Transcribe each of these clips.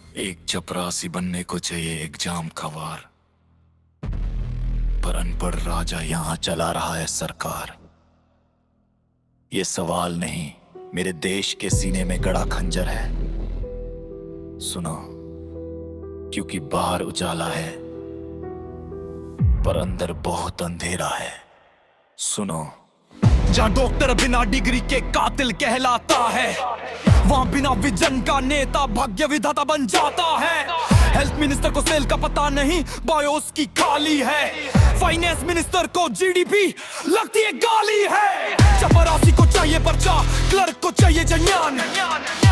एक चपरासी बनने को चाहिए एग्जाम का वार, पर अनपढ़ राजा यहां चला रहा है सरकार। ये सवाल नहीं, मेरे देश के सीने में गड़ा खंजर है। सुनो, क्योंकि बाहर उजाला है पर अंदर बहुत अंधेरा है। सुनो, जहाँ डॉक्टर बिना डिग्री के कातिल कहलाता है, वहाँ बिना विजन का नेता भाग्य विधाता बन जाता है। हेल्थ मिनिस्टर को सेल का पता नहीं, बायोस की खाली है। फाइनेंस मिनिस्टर को जीडीपी लगती है गाली है। चपरासी को चाहिए पर्चा, क्लर्क को चाहिए जन्यान,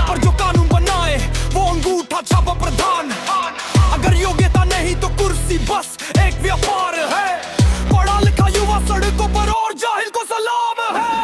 पर जो कानून बनाए वो अंगूठा छापा प्रधान। अगर योग्यता नहीं तो कुर्सी बस एक व्यापार है। पढ़ा लिखा युवा सड़कों पर और जाहिल को सलाम है।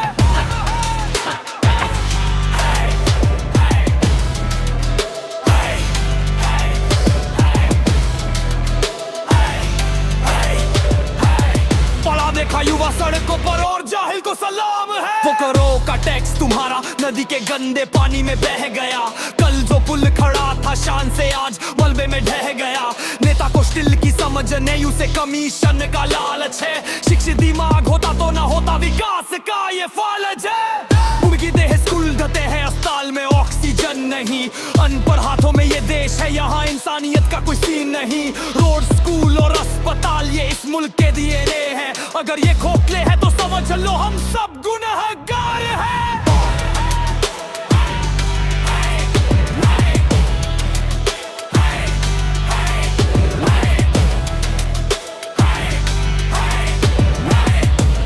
पढ़ा देखा युवा सड़कों पर और जाहिल को सलाम है। वो करो का टैक्स तुम्हारा नदी के गंदे पानी में बह गया। कल जो पुल खड़ा था शान से आज मलबे में ढह गया। नेता को स्टिल की समझ नहीं, उसे कमीशन का लालच है। शिक्षित दिमाग होता तो ना होता विकास का ये फालज है। उनकी देह स्कूल ढते हैं, अस्पताल में ऑक्सीजन नहीं। अनपढ़ हाथों में ये देश है, यहाँ इंसानियत का कोई सीन नहीं। रोड, स्कूल और अस्पताल ये इस मुल्क के दिए रे हैं। अगर ये खोखले हैं तो समझ लो हम सब गुनहगार हैं।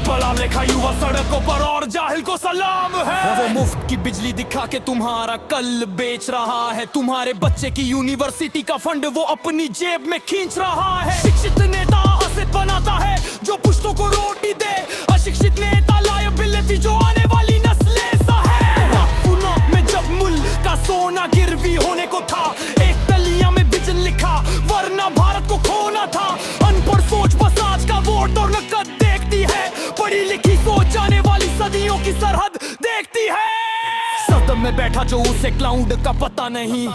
पढ़ा लिखा युवा सड़कों पर और जाहिल को सलाम है। वो मुफ्त की बिजली दिखा के तुम्हारा कल बेच रहा है। तुम्हारे बच्चे की यूनिवर्सिटी का फंड वो अपनी जेब में खींच रहा है। शिक्षित नेता असद बनाता है जो पुश्तों को रोटी दे। अशिक्षित नेता लायबिलिटी जो आने वाली नस्लें सा है। पुना में जब मुल्क का सोना गिरवी होने को था, एक तलिया में विजन लिखा वरना भारत को खोना था। अनपढ़ सोच बस आज का वोट और नकद देखती है। पढ़ी लिखी सोच आने वाली सदियों की सरहद देखती है। सदम में बैठा जो उसे क्लाउड का पता नहीं।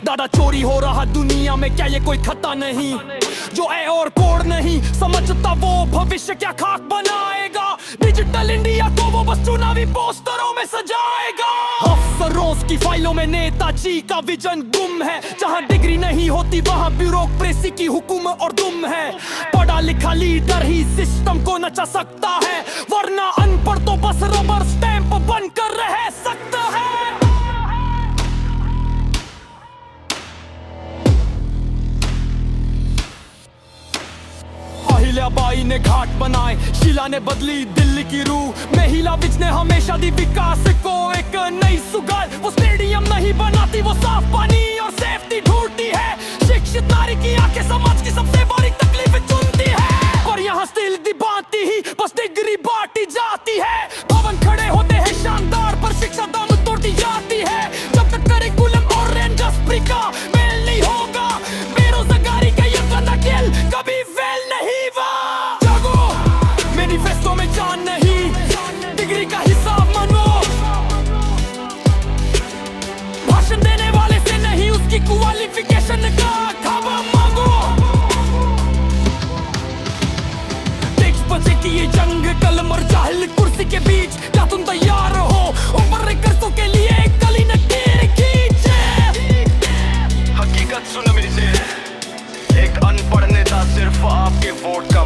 दादा चोरी हो रहा दुनिया में, क्या ये कोई खता नहीं? जो ए और कोड नहीं समझता वो भविष्य क्या खाक बनाएगा। डिजिटल इंडिया को वो बस चुनावी पोस्टरों में सजाएगा। अफसरों की फाइलों में नेताजी का विजन गुम है। जहाँ डिग्री नहीं होती वहाँ ब्यूरोक्रेसी की हुकुम और दुम है। पढ़ा लिखा लीडर ही सिस्टम को नचा सकता है, वरना अनपढ़ तो बस रबर स्टैंप बनकर रह सकता है। अहिल्याबाई ने घाट बनाए, शीला ने बदली दिल्ली की रूह। महिला विज ने हमेशा दी विकास को एक नई सुगाल। वो स्टेडियम नहीं बनाती, वो साफ पानी और सेफ्टी ढूंढती है। शिक्षित नारी की आंखें समाज की सबसे बड़ी तकलीफ चुनती है। पर यहाँ स्टिल दी बांटती ही बस डिग्री बांटी जाती है। भवन खड़े होते हैं शानदार पर शिक्षा दम तोड़ती जाती है। जब तक करिकुलम और इंडस्ट्री का मेल नहीं होगा, बेरोजगारी का ये गंदा खेल कभी फेल नहीं हुआ। जागो, मैनिफेस्टो में जान नहीं, डिग्री का हिसाब मानो। भाषण देने वाले से नहीं, उसकी क्वालिफिकेशन का खबर मांगो। 23 बजे की ये जंग कलम और जाहिल कुर्सी के बीच, क्या तुम तैयार हो उम्र कर्जों के लिए? कली न कीर खींचे। हकीकत सुनो मेरी से, एक अनपढ़ नेता सिर्फ आपके वोट का